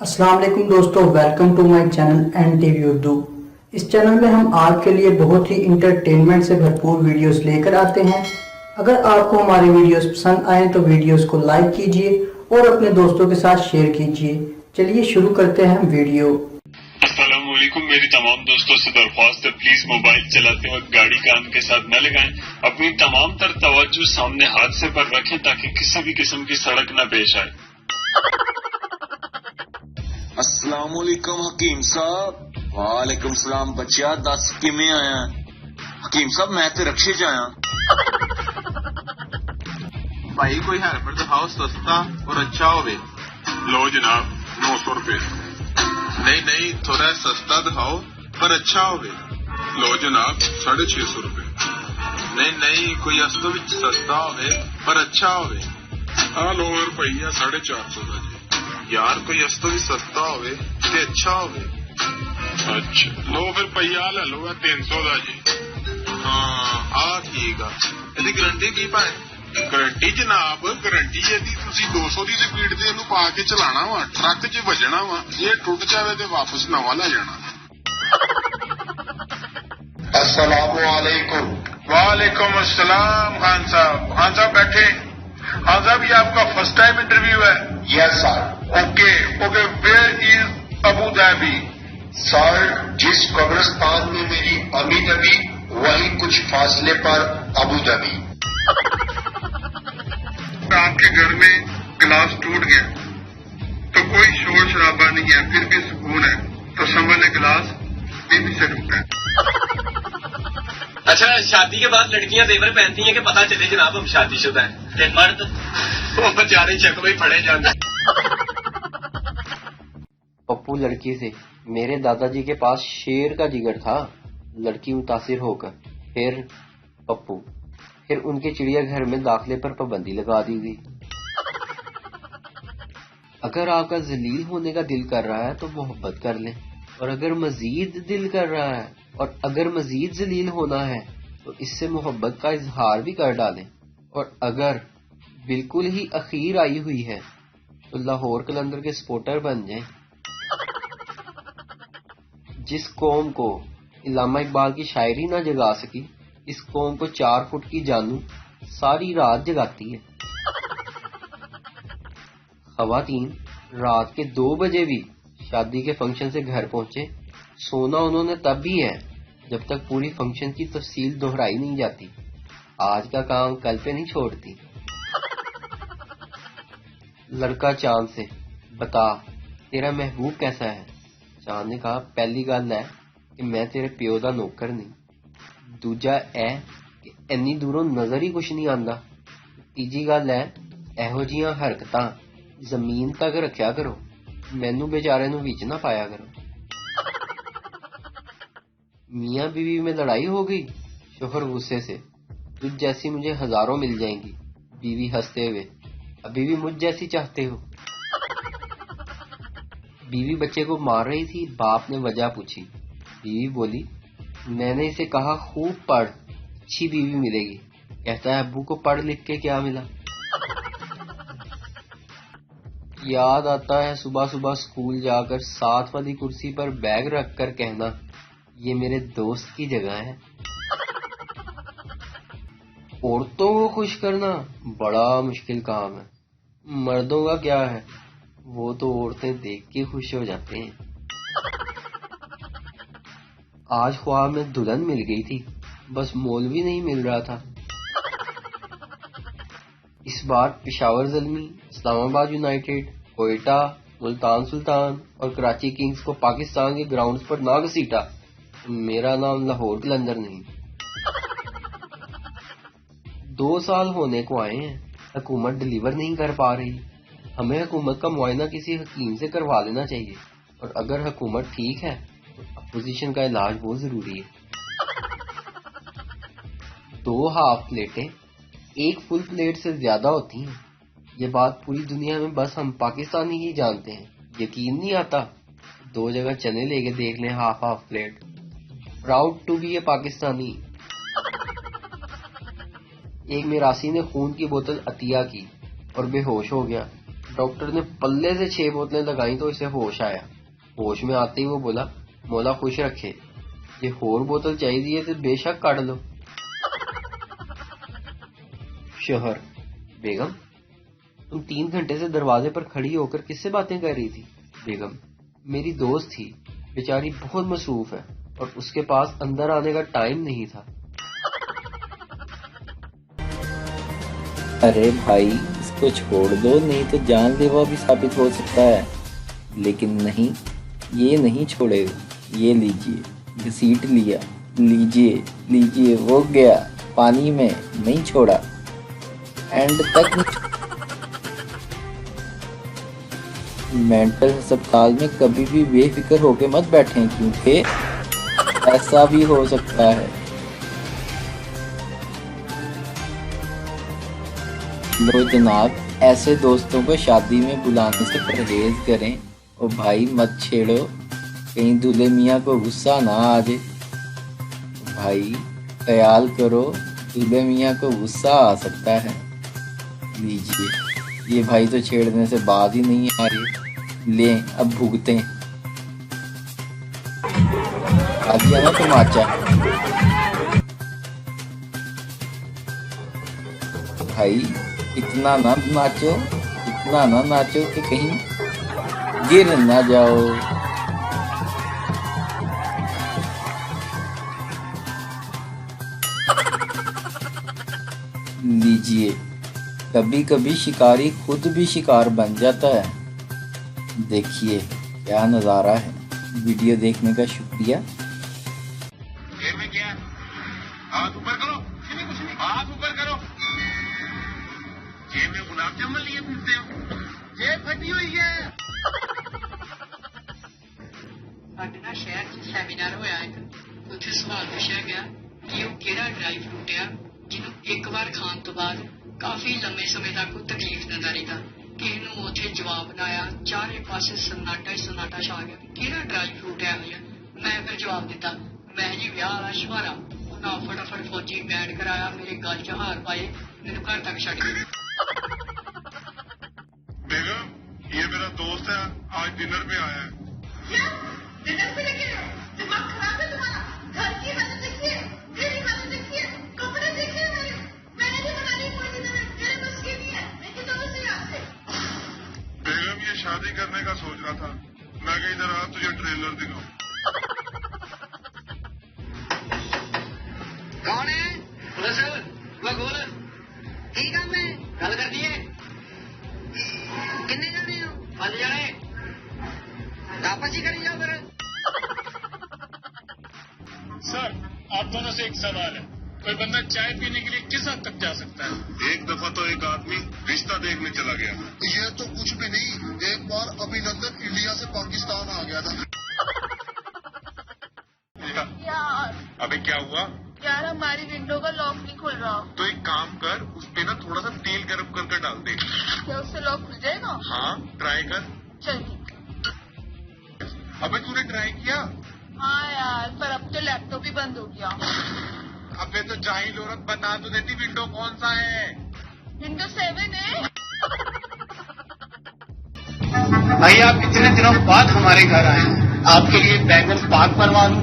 अस्सलाम वालेकुम दोस्तों, welcome to my channel N TV Urdu. इस चैनल में हम आपके लिए बहुत ही इंटरटेनमेंट से भरपूर वीडियोस लेकर आते हैं। अगर आपको हमारे वीडियोस पसंद आए तो वीडियोस को लाइक कीजिए और अपने दोस्तों के साथ शेयर कीजिए। चलिए शुरू करते हैं वीडियो। अस्सलाम वालेकुम। मेरी तमाम दोस्तों से दरख्वास्त है, प्लीज मोबाइल चलाते वक्त गाड़ी कान के साथ न लगाएं। अपनी तमाम तर तवज्जो सामने हादसे पर रखें ताकि किसी भी किस्म की सड़क न पेश आए। अस्सलाम वालेकुम हकीम साहब। वालेकुम सलाम बच्चा, दस किमें आया? हकीम साहब मैं तो रक्षे च आया। भाई कोई हेलमेट दिखाओ सस्ता और अच्छा होवे। लो जनाब 900 रुपए। नहीं थोड़ा सस्ता दिखाओ पर अच्छा होवे। लो जनाब 650 रुपए। नहीं कोई अस्तो भी सस्ता होवे पर अच्छा होवे। हाँ लो रुपया 450 का जी। यार कोई अस्तो भी सस्ता होवे ते अच्छा होवे। अच्छा लो फिर पहिया ले लो 300 का जी। हाँ आ ठीक आ। ਇਹਦੀ ਗਾਰੰਟੀ ਕੀ ਪਾਏ? ਗਰੰਟੀ ਜਨਾਬ ਗਰੰਟੀ ਇਹਦੀ ਤੁਸੀਂ 200 ਦੀ ਸਪੀਡ ਤੇ ਇਹਨੂੰ ਪਾ ਕੇ ਚਲਾਣਾ ਵਾ, ਟਰੱਕ 'ਚ ਵੱਜਣਾ ਵਾ, ਜੇ ਟੁੱਟ ਜਾਵੇ ਤੇ ਵਾਪਸ ਨਵਾਂ ਲੈ ਜਾਣਾ। अस्सलामु अलैकुम। वालेकुम अस्सलाम खान साहब बैठे। खान साहब ये आपका फर्स्ट टाइम इंटरव्यू है? Yes sir. Okay where is Abu Dhabi? Sir जिस कब्रिस्तान में मेरी अमी दबी वही कुछ फासले पर अबू धाबी। आपके घर में गिलास टूट गया तो कोई शोर शराबा नहीं है, फिर भी सुकून है, तो समझ ले गिलास बीबी से टूटा है। अच्छा, शादी के बाद लड़कियां जेवर पहनती हैं कि पता चले जनाब हम शादीशुदा हैं। ते मर्द वो बेचारे चक में पड़े जाते हैं। पप्पू लड़की से मेरे दादाजी के पास शेर का जिगर था। लड़की मुतासिर होकर फिर उनके चिड़ियाघर में दाखिले पर पाबंदी लगा दी गई। अगर आपका जलील होने का दिल कर रहा है तो मोहब्बत कर लें, और अगर मजीद दिल कर रहा है और अगर मजीद जलील होना है तो इससे मोहब्बत का इजहार भी कर डालें। और अगर बिल्कुल ही अखीर आई हुई है तो लाहौर कलंदर के सपोर्टर बन जाएं। जिस कौम को इल्लामा इकबाल की शायरी ना जगा सकी, इस कौम को 4 फुट की जानू सारी रात जगाती है। खवातीन रात के 2 बजे भी शादी के फंक्शन से घर पहुंचे। सोना उन्होंने तब भी है जब तक पूरी फंक्शन की तफसील दोहराई नहीं जाती। आज का काम कल पे नहीं छोड़ती। लड़का चांद से, बता तेरा महबूब कैसा है? चांद ने कहा, पहली गल है कि मैं तेरे प्यो दा नौकर नहीं। दूजा है कि इन्नी दूरों नजर ही कुछ नहीं आंदा। तीजी गल है एहो जियां हरकतां जमीन तक रखिया करो, मैनू बेचारे नू विच ना पाया करो। मियाँ बीवी में लड़ाई हो गई। शोहर गुस्से से, तुझ जैसी मुझे हजारों मिल जाएंगी। बीवी हंसते हुए, अभी भी मुझ जैसी चाहते हो? बीवी बच्चे को मार रही थी। बाप ने वजह पूछी। बीवी बोली, मैंने इसे कहा खूब पढ़, अच्छी बीवी मिलेगी। कहता है, अब्बू को पढ़ लिख के क्या मिला? याद आता है सुबह सुबह स्कूल जाकर साथ वाली कुर्सी पर बैग रख कर कहना, ये मेरे दोस्त की जगह है। औरतों को खुश करना बड़ा मुश्किल काम है। मर्दों का क्या है, वो तो औरतें देख के खुश हो जाते हैं। आज ख्वाब में दुल्हन मिल गई थी, बस मौलवी नहीं मिल रहा था। इस बार पेशावर ज़ल्मी, इस्लामाबाद यूनाइटेड, कोयटा, मुल्तान सुल्तान और कराची किंग्स को पाकिस्तान के ग्राउंड्स पर ना घसीटा। मेरा नाम लाहौर कलंदर नहीं। 2 साल होने को आए हैं, हुकूमत डिलीवर नहीं कर पा रही। हमें हुकूमत का मुआयना किसी हकीम से करवा लेना चाहिए, और अगर हुकूमत ठीक है तो अपोजिशन का इलाज बहुत जरूरी है। 2 हाफ प्लेटें 1 फुल प्लेट से ज्यादा होती हैं। ये बात पूरी दुनिया में बस हम पाकिस्तानी ही जानते हैं। यकीन नहीं आता? 2 जगह चने लेके देख लें half plate. Proud to be a Pakistani. एक मिरासी ने खून की बोतल अतिया की और बेहोश हो गया। ڈاکٹر نے پلے سے 6 بوتلیں لگائی تو اسے ہوش آیا. ہوش میں آتے ہی وہ بولا مولا خوش رکھے, یہ اور بوتل چاہیے تو بے شک کاٹ لو. شوہر: بیگم تم 3 گھنٹے سے دروازے پر کھڑی ہو کر کس سے باتیں کر رہی تھی؟ بیگم: میری دوست تھی, بیچاری بہت مصروف ہے اور اس کے پاس اندر آنے کا ٹائم نہیں تھا. ارے بھائی اس کو چھوڑ دو, نہیں تو جان لیوا بھی ثابت ہو سکتا ہے. لیکن نہیں, یہ نہیں چھوڑے گا. یہ لیجئے, گھسیٹ لیا, لیجئے وہ گیا پانی میں, نہیں چھوڑا اینڈ تک. مینٹل ہسپتال میں کبھی بھی بے فکر ہو کے مت بیٹھیں, کیونکہ ایسا بھی ہو سکتا ہے. لو جناب, ایسے دوستوں کو شادی میں بلانے سے پرہیز کریں. اور بھائی مت چھیڑو, کہیں دولہے میاں کو غصہ نہ آ جائے. بھائی خیال کرو, دولہے میاں کو غصہ آ سکتا ہے. لیجیے, یہ بھائی تو چھیڑنے سے باز ہی نہیں آ رہی. لیں اب بھگتیں. آ گیا نا تماچا. بھائی اتنا نہ ناچو کہ کہیں گر نہ جاؤ. لیجیے, کبھی کبھی شکاری خود بھی شکار بن جاتا ہے. دیکھیے کیا نظارہ ہے. ویڈیو دیکھنے کا شکریہ. جیب میں کیا ہے؟ ہاتھ اوپر کرو. کچھ نہیں, ہاتھ اوپر کرو. جیب میں گلاب جامن لیے پھرتے ہو, جیب پھٹی ہوئی ہے. پٹنہ شہر ਚ ਸੈਮੀਨਾਰ ਹੋਇਆ ਇੱਕ. ਉੱਥੇ ਸਵਾਲ ਪੁੱਛਿਆ ਗਿਆ ਕਿ ਉਹ ਕਿਹੜਾ ਡਰਾਈ ਫਰੂਟ ਆ ਜਿਹਨੂੰ ਇੱਕ ਵਾਰ ਖਾਣ ਤੋਂ ਬਾਅਦ ਕਾਫੀ ਲੰਮੇ ਸਮੇਂ ਤੱਕ ਕੋਈ ਤਕਲੀਫ ਦਿੰਦਾ ਰਹਿੰਦਾ. ਕਿਸੇ ਨੂੰ ਉੱਥੇ ਜਵਾਬ ਨਾ ਆਇਆ, ਚਾਰੇ ਪਾਸੇ ਸਨਾਟਾ ਹੀ ਸਨਾਟਾ ਛਾ ਗਿਆ. ਕਿਹੜਾ ਡਰਾਈ ਫਰੂਟ ਹੈ ਇਹ? ਮੈਂ ਫਿਰ ਜਵਾਬ ਦਿੱਤਾ, ਮੈਂ ਜੀ ਵਿਆਹ ਵਾਲਾ ਸ਼ਵਾਰਾ. ਉਹਨਾਂ ਫਟਾਫਟ ਫੌਜੀ ਬੈਂਡ ਕਰਾਇਆ, ਮੇਰੇ ਗਲ 'ਚ ਹਾਰ ਪਾਏ, ਮੈਨੂੰ ਘਰ ਤੱਕ ਛੱਡ ਗਏ. बेगम, ये मेरा दोस्त है, आज डिनर पे आया है. डिनर पे लेके आए? दिमाग खराब है तुम्हारा? घर की हालत देखिए, मेरी हालत देखिए, कपड़े देखिए मेरे. मैंने भी बनानी कोई डिनर है, मेरे बस की नहीं है. मैं कितना बस यहाँ से. बेगम ये शादी करने का सोच रहा था. मैं कहीं इधर आ तुझे ट्रेलर दिखाऊं. कौन है? बस वो बोल. ठीक है, मैं गल कर दिए. कितने जाने हो? 5 जाने. वापस ही करी जाओ फिर. सर, आप दोनों से एक सवाल है. कोई बंदा चाय पीने के लिए किस हद तक जा सकता है? एक दफा तो एक आदमी रिश्ता देखने चला गया. ये तो कुछ भी नहीं. एक बार अभिनंदन इंडिया से पाकिस्तान आ गया था. यार अबे क्या हुआ? यार हमारी विंडो का लॉक नहीं खुल रहा. तो एक काम कर, उस पे ना थोड़ा सा तेल गर्म करके डाल दे. क्या उससे लॉक खुल जाएगा? हाँ ट्राई कर. चल ठीक. अबे तूने ट्राई किया? हाँ यार, पर अब तो लैपटॉप भी बंद हो गया. अबे तो जाहिल औरत, बता तो देती विंडो कौन सा है. विंडो 7 है. भाई आप इतने दिनों बाद हमारे घर आए, आपके लिए बैंगन पाक बनवा लूं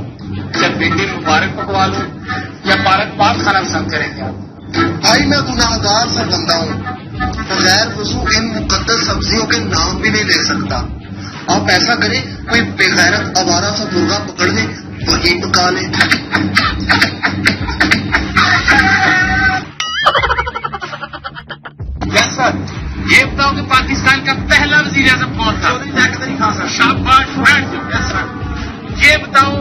या भिंडी मुबारक पकवा लूं या पालक पाक खाना पसंद करेंगे आप? भाई मैं गुनाहगार सा बंदा हूँ, बगैर वजू इन मुकद्दस सब्जियों के नाम भी नहीं ले सकता. आप ऐसा करें, कोई बेगैरत आवारा सा मुर्गा पकड़ ले, वही पका ले. सर, ये बताओ कि पाकिस्तान का पहला वजीर आजम कौन था? शाबाश, बैठ जाओ. ये बताओ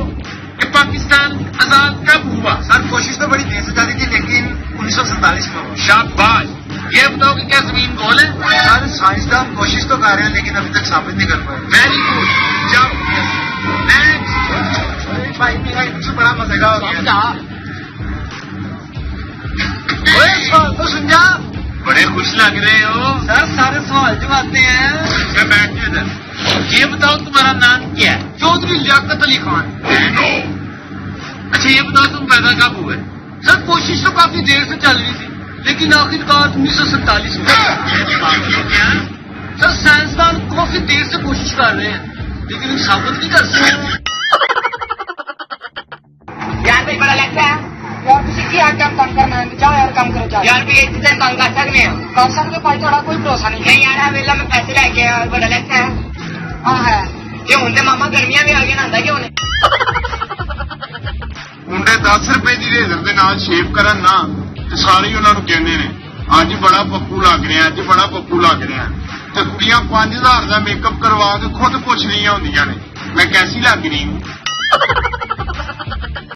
कि पाकिस्तान आजाद कब हुआ? सर कोशिश तो बड़ी तेज जाती थी, लेकिन 1947 में हुआ. शाबाश. ये बताओ कि क्या जमीन गोल है? सर साइंसदान कोशिश तो कर रहे हैं, लेकिन अभी तक साबित नहीं कर पाए. Very good. जाओ नेक्स्ट. भाई मेरा इनसे बड़ा मजेगा हो गया. सवाल तो सुन जा. बड़े खुश लग रहे हो. सर सारे सवाल जवाबते हैं. मैं बैठ गया इधर. ये बताओ तुम्हारा नाम क्या है? चौधरी लियाकत अली खान. अच्छा ये बताओ तुम पैदा कब हुए? सर कोशिश तो काफी देर से चल रही थी, लेकिन आखिरकार 1947 में. सर साइंसदान काफी देर से कोशिश कर रहे हैं लेकिन साबित नहीं कर सकते। यार भाई बड़ा लगता है यार, किसी की आके हम तंग करना है, जाओ यार काम करो जाओ यार। भी एक दिन तंग कर सकते हैं, कर सकते भाई, थोड़ा कोई भरोसा नहीं यार। वेला में पैसे लेके यार बड़ा लगता है। हाँ है ये होंगे मामा, गर्मियां भी आ गई ना क्यों नहीं। ਮੁੰਡੇ 10 ਰੁਪਏ ਦੀ ਰੇਜ਼ਰ ਦੇ ਨਾਲ ਸ਼ੇਵ ਕਰਨ ਨਾ ਤੇ ਸਾਰੇ ਹੀ ਉਹਨਾਂ ਨੂੰ ਕਹਿੰਦੇ ਨੇ ਅੱਜ ਬੜਾ ਪੱਪੂ ਲੱਗ ਰਿਹਾ, ਅੱਜ ਬੜਾ ਪੱਪੂ ਲੱਗ ਰਿਹਾ। ਤੇ ਕੁੜੀਆਂ 5000 ਦਾ ਮੇਕਅਪ ਕਰਵਾ ਕੇ ਖੁਦ ਪੁੱਛ ਰਹੀਆਂ ਹੁੰਦੀਆਂ ਨੇ ਮੈਂ ਕੈਸੀ ਲੱਗ ਰਹੀ ਹੂੰ।